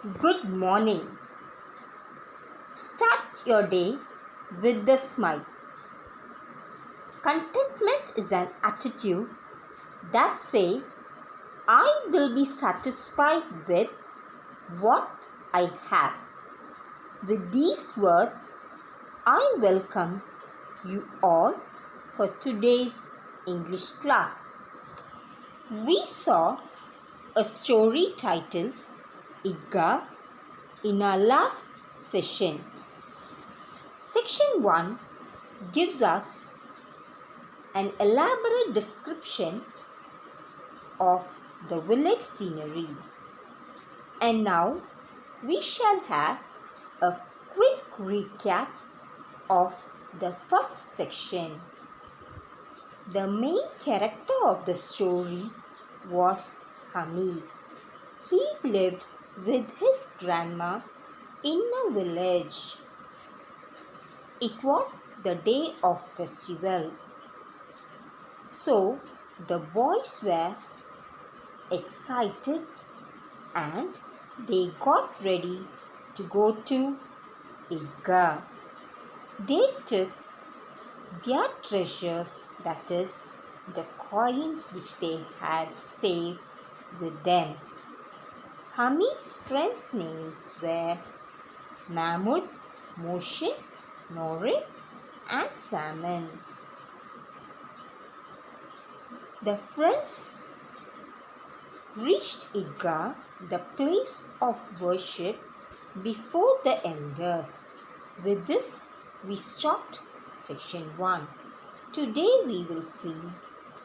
Good morning. Start your day with a smile. Contentment is an attitude that says, I will be satisfied with what I have. With these words, I welcome you all for today's English class. We saw a story titled Eidgah in our last session. Section 1 gives us an elaborate description of the village scenery. And now we shall have a quick recap of the first section. The main character of the story was Hamid. He lived with his grandma in a village. It was the day of festival. So the boys were excited and they got ready to go to Eidgah. They took their treasures, that is, the coins which they had saved, with them. Hamid's friends' names were Mahmud, Moshe, Norin, and Salman. The friends reached Eidgah, the place of worship, before the elders. With this, we stopped section 1. Today we will see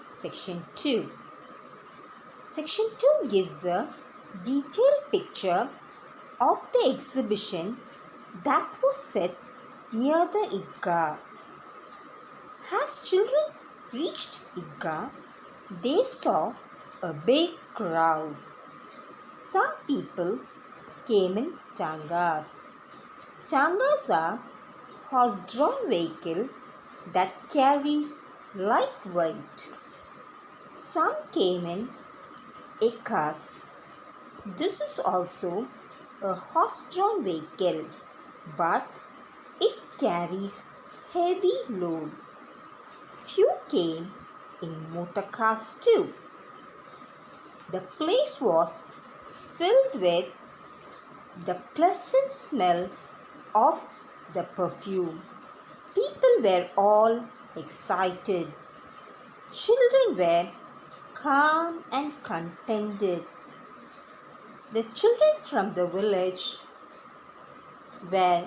section 2. Section 2 gives a detailed picture of the exhibition that was set near the Eidgah. As children reached Eidgah, they saw a big crowd. Some people came in tangas. Tangas are horse-drawn vehicle that carries light weight. Some came in ekas. This is also a horse-drawn vehicle, but it carries heavy load. Few came in motor cars too. The place was filled with the pleasant smell of the perfume. People were all excited. Children were calm and contented. The children from the village were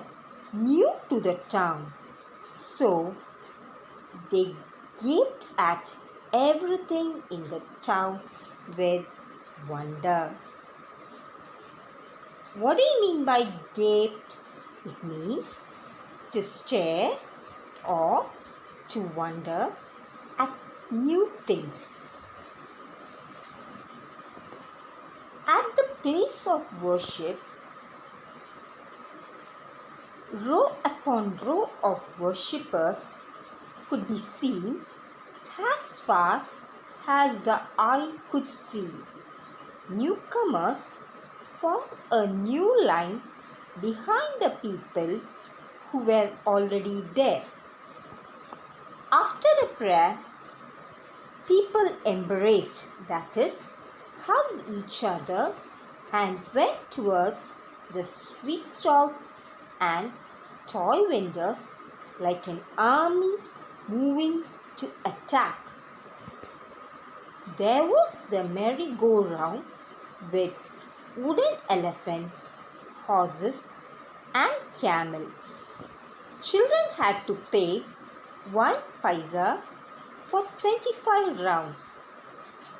new to the town, so they gaped at everything in the town with wonder. What do you mean by gaped? It means to stare or to wonder at new things. At the place of worship, row upon row of worshippers could be seen as far as the eye could see. Newcomers formed a new line behind the people who were already there. After the prayer, people embraced, that is, hugged each other and went towards the sweet stalls and toy vendors like an army moving to attack. There was the merry-go-round with wooden elephants, horses, and camel. Children had to pay 1 paisa for 25 rounds.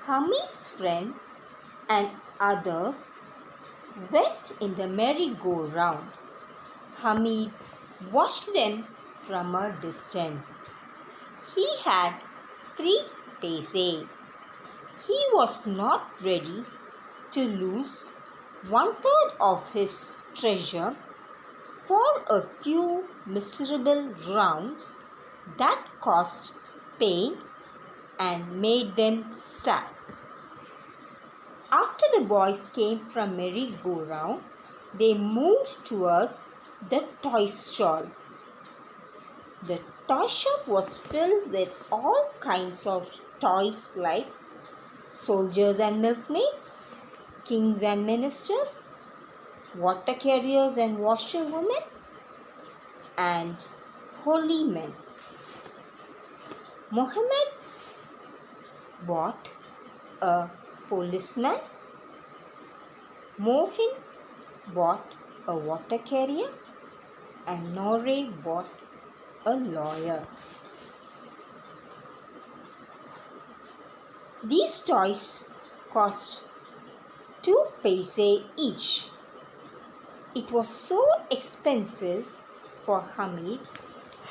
Hamid's friend and others went in the merry-go-round. Hamid watched them from a distance. He had 3 paise. He was not ready to lose 1/3 of his treasure for a few miserable rounds that caused pain and made them sad. After the boys came from merry-go-round, they moved towards the toy stall. The toy shop was filled with all kinds of toys like soldiers and milkmaids, kings and ministers, water carriers and washerwomen, and holy men. Mohammed bought a policeman. Mohin bought a water carrier, and Nore bought a lawyer. These toys cost 2 paise each. It was so expensive for Hamid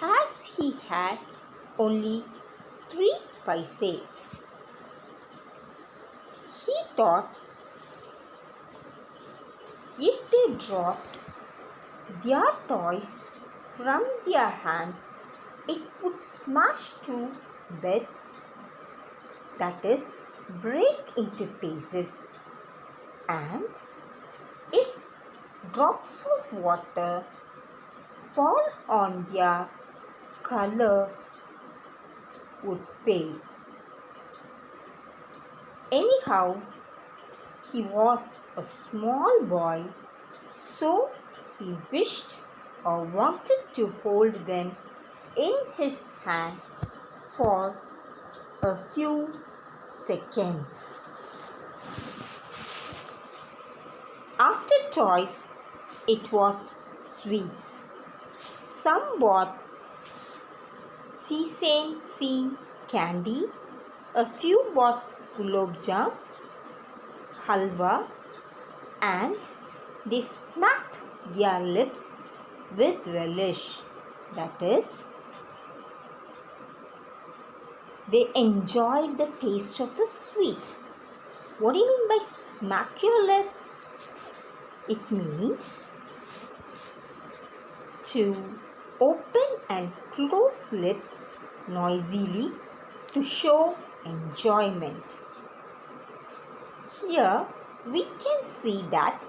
as he had only 3 paise. He thought if they dropped their toys from their hands, it would smash 2 beds, that is, break into pieces. And if drops of water fall on their colors, would fade. Anyhow, he was a small boy, so he wished or wanted to hold them in his hand for a few seconds. After toys, it was sweets. Some bought sesame candy, a few bought gulab jam, halwa, and they smacked their lips with relish. That is, they enjoyed the taste of the sweet. What do you mean by smack your lip? It means to open and close lips noisily to show enjoyment. Here we can see that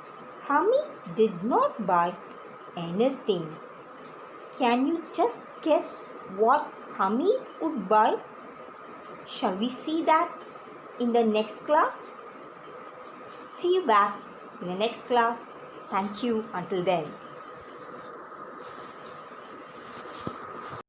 Hamid did not buy anything. Can you just guess what Hamid would buy? Shall we see that in the next class? See you back in the next class. Thank you until then.